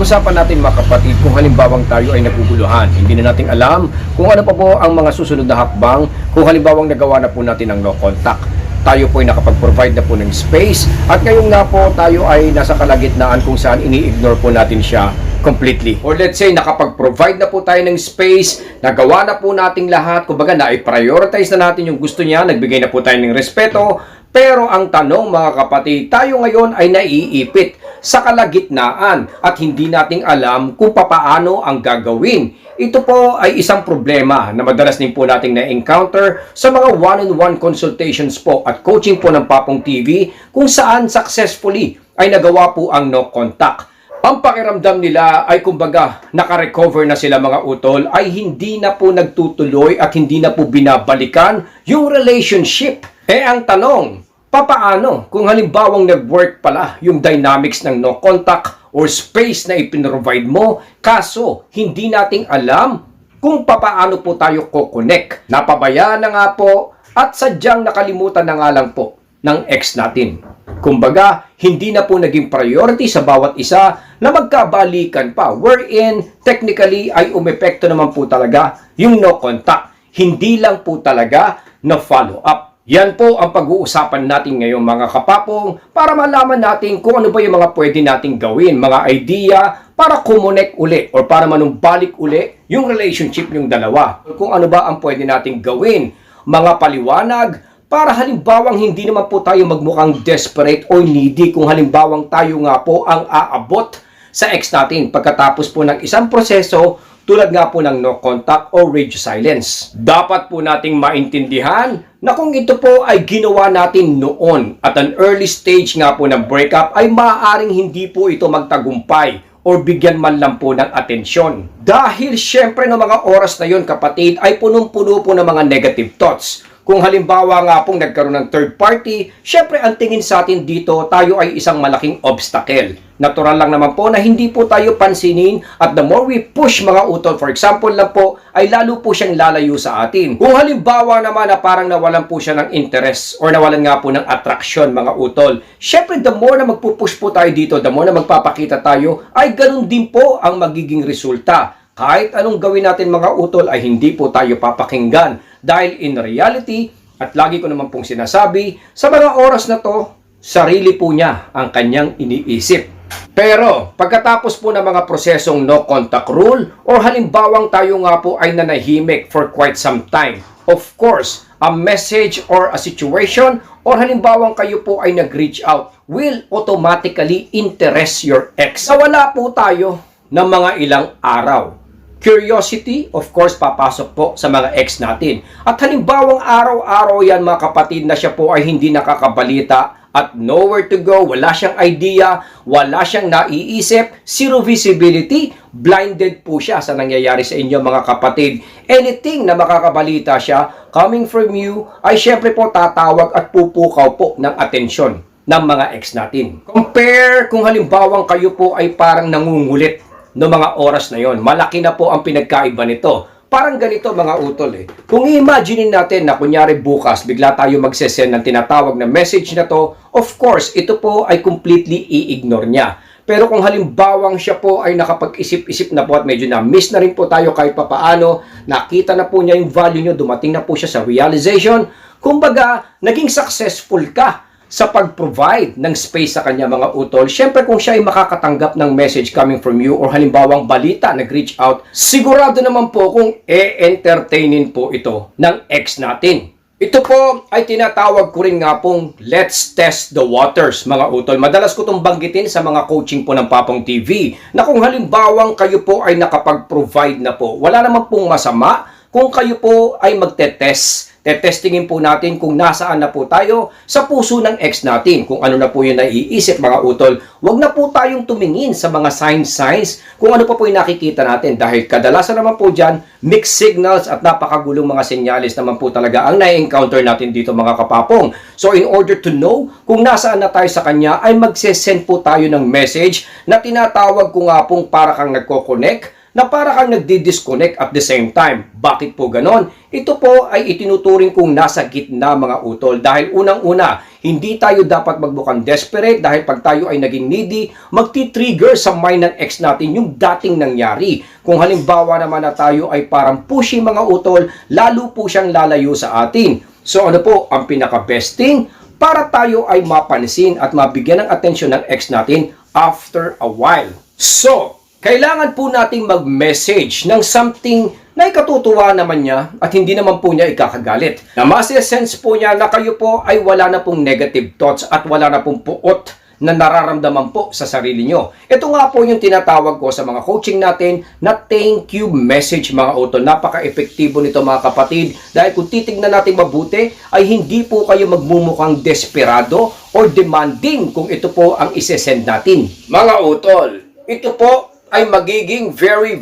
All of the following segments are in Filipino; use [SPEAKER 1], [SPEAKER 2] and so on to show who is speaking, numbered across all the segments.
[SPEAKER 1] Pag-usapan natin mga kapatid kung halimbawang tayo ay naguguluhan. Hindi na natin alam kung ano pa po ang mga susunod na hakbang kung halimbawang nagawa na po natin ang no contact. Tayo po ay nakapag-provide na po ng space at ngayon nga po tayo ay nasa kalagitnaan kung saan ini-ignore po natin siya completely. Or let's say nakapag-provide na po tayo ng space, nagawa na po nating lahat, kumbaga na-prioritize na natin yung gusto niya, nagbigay na po tayo ng respeto. Pero ang tanong mga kapatid, tayo ngayon ay naiipit sa kalagitnaan at hindi nating alam kung papaano ang gagawin. Ito po ay isang problema na madalas din po nating na-encounter sa mga one-on-one consultations po at coaching po ng Papong TV kung saan successfully ay nagawa po ang no contact. Ang pakiramdam nila ay kumbaga nakarecover na sila mga utol ay hindi na po nagtutuloy at hindi na po binabalikan yung relationship. Ang tanong, papaano kung halimbawang nag-work pala yung dynamics ng no contact or space na ipinrovide mo, kaso hindi nating alam kung papaano po tayo ko-connect. Napabayaan na nga po at sadyang nakalimutan na nga lang po ng ex natin. Kumbaga, hindi na po naging priority sa bawat isa na magkabalikan pa, wherein technically ay umepekto naman po talaga yung no contact. Hindi lang po talaga na follow up. Yan po ang pag-uusapan natin ngayon mga kapapong para malaman natin kung ano ba yung mga pwede nating gawin, mga idea para kumonek uli or para manumbalik uli yung relationship yung dalawa. Kung ano ba ang pwede nating gawin, mga paliwanag para halimbawang hindi naman po tayo magmukhang desperate or needy kung halimbawang tayo nga po ang aabot sa ex natin pagkatapos po ng isang proseso tulad nga po ng no contact or radio silence. Dapat po nating maintindihan na kung ito po ay ginawa natin noon at an early stage nga po ng breakup ay maaaring hindi po ito magtagumpay or bigyan man lang po ng atensyon. Dahil syempre no mga oras na yon kapatid ay punong-puno po ng mga negative thoughts. Kung halimbawa nga pong nagkaroon ng third party, syempre ang tingin sa atin dito, tayo ay isang malaking obstacle. Natural lang naman po na hindi po tayo pansinin at the more we push mga utol, for example lang po, ay lalo po siyang lalayo sa atin. Kung halimbawa naman na parang nawalan po siya ng interest or nawalan nga po ng attraction mga utol, syempre the more na magpupush po tayo dito, the more na magpapakita tayo, ay ganun din po ang magiging resulta. Kahit anong gawin natin mga utol ay hindi po tayo papakinggan. Dahil in reality, at lagi ko naman pong sinasabi, sa mga oras na to, sarili po niya ang kanyang iniisip. Pero, pagkatapos po ng mga prosesong no contact rule, or halimbawang tayo nga po ay nanahimik for quite some time, of course, a message or a situation, or halimbawang kayo po ay nag-reach out, will automatically interest your ex. Nawala po tayo ng mga ilang araw. Curiosity, of course, papasok po sa mga ex natin. At halimbawang araw-araw yan mga kapatid na siya po ay hindi nakakabalita at nowhere to go, wala siyang idea, wala siyang naiisip, zero visibility, blinded po siya sa nangyayari sa inyo mga kapatid. Anything na makakabalita siya coming from you ay syempre po tatawag at pupukaw po ng atensyon ng mga ex natin. Compare kung halimbawang kayo po ay parang nangungulit no mga oras na yon. Malaki na po ang pinagkaiba nito. Parang ganito mga utol Kung i-imagine natin na kunyari bukas, bigla tayo magsesend ng tinatawag na message na to, of course, ito po ay completely i-ignore niya. Pero kung halimbawang siya po ay nakapag-isip-isip na po at medyo na-miss na rin po tayo kahit papaano, nakita na po niya yung value nyo, dumating na po siya sa realization, kumbaga, naging successful ka sa pag-provide ng space sa kanya mga utol. Siyempre kung siya ay makakatanggap ng message coming from you or halimbawang balita, nag-reach out, sigurado naman po kung entertainin po ito ng ex natin. Ito po ay tinatawag ko rin nga pong let's test the waters mga utol. Madalas ko itong banggitin sa mga coaching po ng Papong TV na kung halimbawang kayo po ay nakapag-provide na po, wala naman pong masama kung kayo po ay magte-test. Tetestingin po natin kung nasaan na po tayo sa puso ng ex natin. Kung ano na po yung naiisip mga utol. Huwag na po tayong tumingin sa mga signs kung ano pa po yung nakikita natin. Dahil kadalasan naman po dyan, mixed signals at napakagulong mga senyales naman po talaga ang na-encounter natin dito mga kapapong. So in order to know kung nasaan na tayo sa kanya, ay magsesend po tayo ng message na tinatawag ko nga pong para kang nagko-connect na para kang nagdi-disconnect at the same time. Bakit po ganon? Ito po ay itinuturing kong nasa gitna mga utol dahil unang-una, hindi tayo dapat magbukang desperate dahil pag tayo ay naging needy, magti-trigger sa mind ng ex natin yung dating nangyari. Kung halimbawa naman na tayo ay parang pushy mga utol, lalo po siyang lalayo sa atin. So ano po ang pinaka-best thing? Para tayo ay mapansin at mabigyan ng atensyon ng ex natin after a while. So, kailangan po nating mag-message ng something na ikatutuwa naman niya at hindi naman po niya ikakagalit. Na sense po niya na kayo po ay wala na pong negative thoughts at wala na pong puot na nararamdaman po sa sarili nyo. Ito nga po yung tinatawag ko sa mga coaching natin na thank you message mga utol. Napaka-epektibo nito mga kapatid dahil kung titignan natin mabuti ay hindi po kayo magmumukhang desperado or demanding kung ito po ang isesend natin. Mga utol, ito po ay magiging very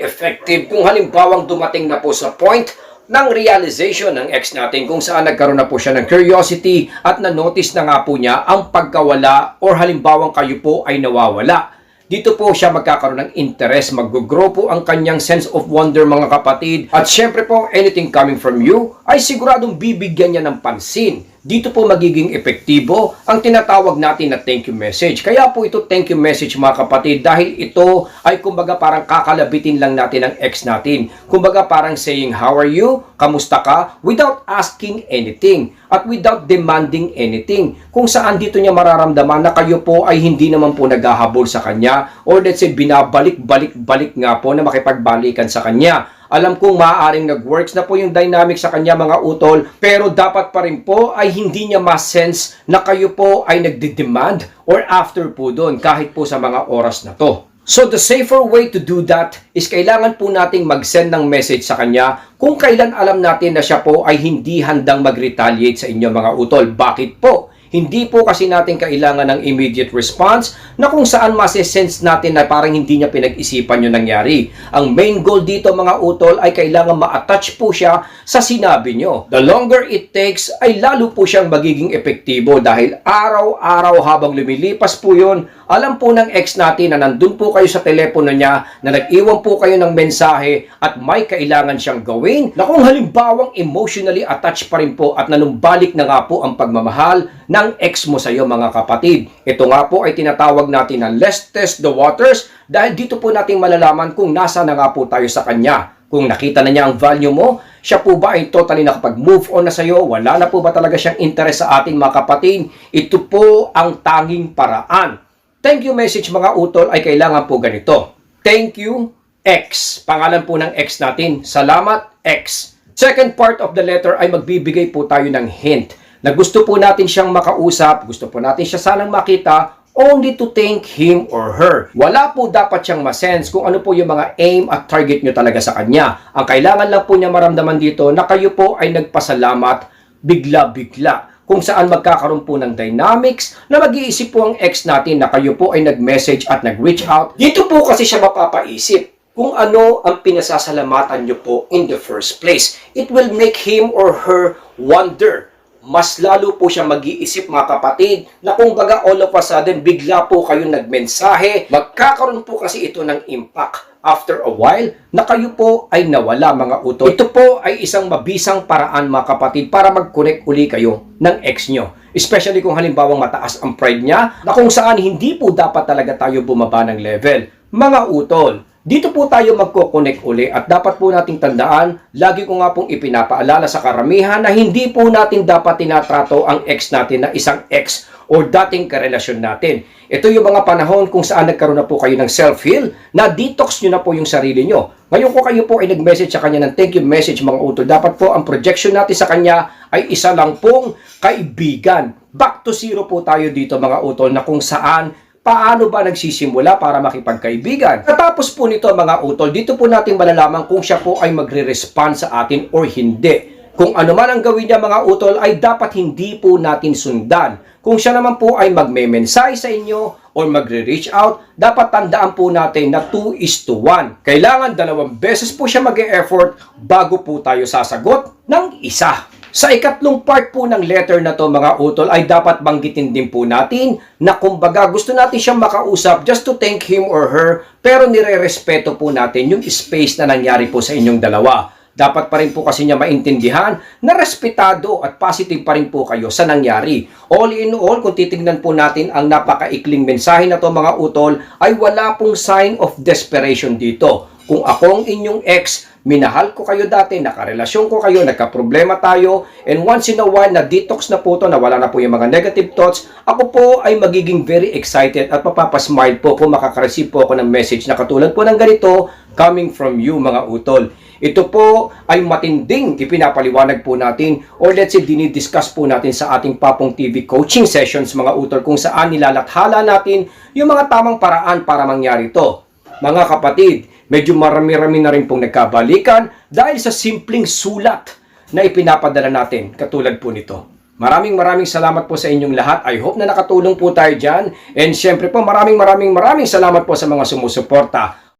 [SPEAKER 1] effective kung halimbawang dumating na po sa point ng realization ng ex natin kung saan nagkaroon na po siya ng curiosity at na-notice na nga po niya ang pagkawala or halimbawang kayo po ay nawawala. Dito po siya magkakaroon ng interest, mag-grow po ang kanyang sense of wonder mga kapatid. At syempre po, anything coming from you ay siguradong bibigyan niya ng pansin. Dito po magiging epektibo ang tinatawag natin na thank you message. Kaya po ito thank you message mga kapatid dahil ito ay kumbaga parang kakalabitin lang natin ang ex natin. Kumbaga parang saying how are you, kamusta ka, without asking anything at without demanding anything. Kung saan dito niya mararamdaman na kayo po ay hindi naman po naghahabol sa kanya or let's say binabalik-balik nga po na makipagbalikan sa kanya. Alam kong maaaring nag-works na po yung dynamic sa kanya mga utol, pero dapat pa rin po ay hindi niya ma-sense na kayo po ay nagde-demand or after po doon kahit po sa mga oras na to. So the safer way to do that is kailangan po nating mag-send ng message sa kanya kung kailan alam natin na siya po ay hindi handang mag-retaliate sa inyo mga utol. Bakit po? Hindi po kasi natin kailangan ng immediate response na kung saan masesense natin na parang hindi niya pinag-isipan yung nangyari. Ang main goal dito mga utol ay kailangan ma-attach po siya sa sinabi nyo. The longer it takes ay lalo po siyang magiging epektibo dahil araw-araw habang lumilipas po yun, alam po ng ex natin na nandun po kayo sa telepono niya, na nag-iwan po kayo ng mensahe at may kailangan siyang gawin na kung halimbawang emotionally attached pa rin po at nanumbalik na nga po ang pagmamahal ng ex mo sa iyo mga kapatid. Ito nga po ay tinatawag natin na let's test the waters dahil dito po natin malalaman kung nasa na nga po tayo sa kanya. Kung nakita na niya ang value mo, siya po ba ay totally nakapag-move on na sa iyo? Wala na po ba talaga siyang interest sa ating mga kapatid? Ito po ang tanging paraan. Thank you message mga utol ay kailangan po ganito. Thank you, X. Pangalan po ng X natin. Salamat, X. Second part of the letter ay magbibigay po tayo ng hint na gusto po natin siyang makausap, gusto po natin siya sanang makita, only to thank him or her. Wala po dapat siyang masense kung ano po yung mga aim at target nyo talaga sa kanya. Ang kailangan lang po niya maramdaman dito na kayo po ay nagpasalamat bigla-bigla. Kung saan magkakaroon po ng dynamics na mag-iisip po ang ex natin na kayo po ay nag-message at nag-reach out. Dito po kasi siya mapapaisip kung ano ang pinasasalamatan nyo po in the first place. It will make him or her wonder. Mas lalo po siya mag-iisip mga kapatid na kung baga all of a sudden bigla po kayo nagmensahe. Magkakaroon po kasi ito ng impact after a while na kayo po ay nawala mga utol. Ito po ay isang mabisang paraan mga kapatid para mag-connect uli kayo ng ex nyo. Especially kung halimbawang mataas ang pride niya na kung saan hindi po dapat talaga tayo bumaba ng level. Mga utol, dito po tayo magko-connect uli at dapat po nating tandaan, lagi ko nga pong ipinapaalala sa karamihan na hindi po natin dapat tinatrato ang ex natin na isang ex o dating karelasyon natin. Ito yung mga panahon kung saan nagkaroon na po kayo ng self-heal, na detox nyo na po yung sarili nyo. Ngayon kung kayo po ay nag-message sa kanya ng thank you message mga utol, dapat po ang projection natin sa kanya ay isa lang pong kaibigan. Back to zero po tayo dito mga utol na kung saan paano ba nagsisimula para makipagkaibigan. Katapos po nito mga utol, dito po natin malalaman kung siya po ay magre-respond sa atin or hindi. Kung ano man ang gawin niya mga utol ay dapat hindi po natin sundan. Kung siya naman po ay magme-mensahe sa inyo or magre-reach out, dapat tandaan po natin na 2:1. Kailangan 2 beses po siya mag-e-effort bago po tayo sasagot ng isa. Sa ikatlong part po ng letter na to mga utol ay dapat banggitin din po natin na kumbaga gusto natin siyang makausap just to thank him or her pero nire-respeto po natin yung space na nangyari po sa inyong dalawa. Dapat pa rin po kasi niya maintindihan na respetado at positive pa rin po kayo sa nangyari. All in all, kung titignan po natin ang napakaikling mensahe na to mga utol ay wala pong sign of desperation dito. Kung akong inyong ex, minahal ko kayo dati, nakarelasyon ko kayo, nagka-problema tayo, and once in a while na detox na po to, nawala na po yung mga negative thoughts, ako po ay magiging very excited at mapapasmile po kung makaka-receive po ako ng message na katulad po ng ganito, coming from you mga utol. Ito po ay matinding ipinapaliwanag po natin or let's say dinidiscuss po natin sa ating Papong TV coaching sessions mga utol kung saan nilalathala natin yung mga tamang paraan para mangyari ito. Mga kapatid, medyo marami-rami na rin pong nagkabalikan dahil sa simpleng sulat na ipinapadala natin katulad po nito. Maraming salamat po sa inyong lahat. I hope na nakatulong po tayo dyan. And syempre po maraming salamat po sa mga sumusuporta.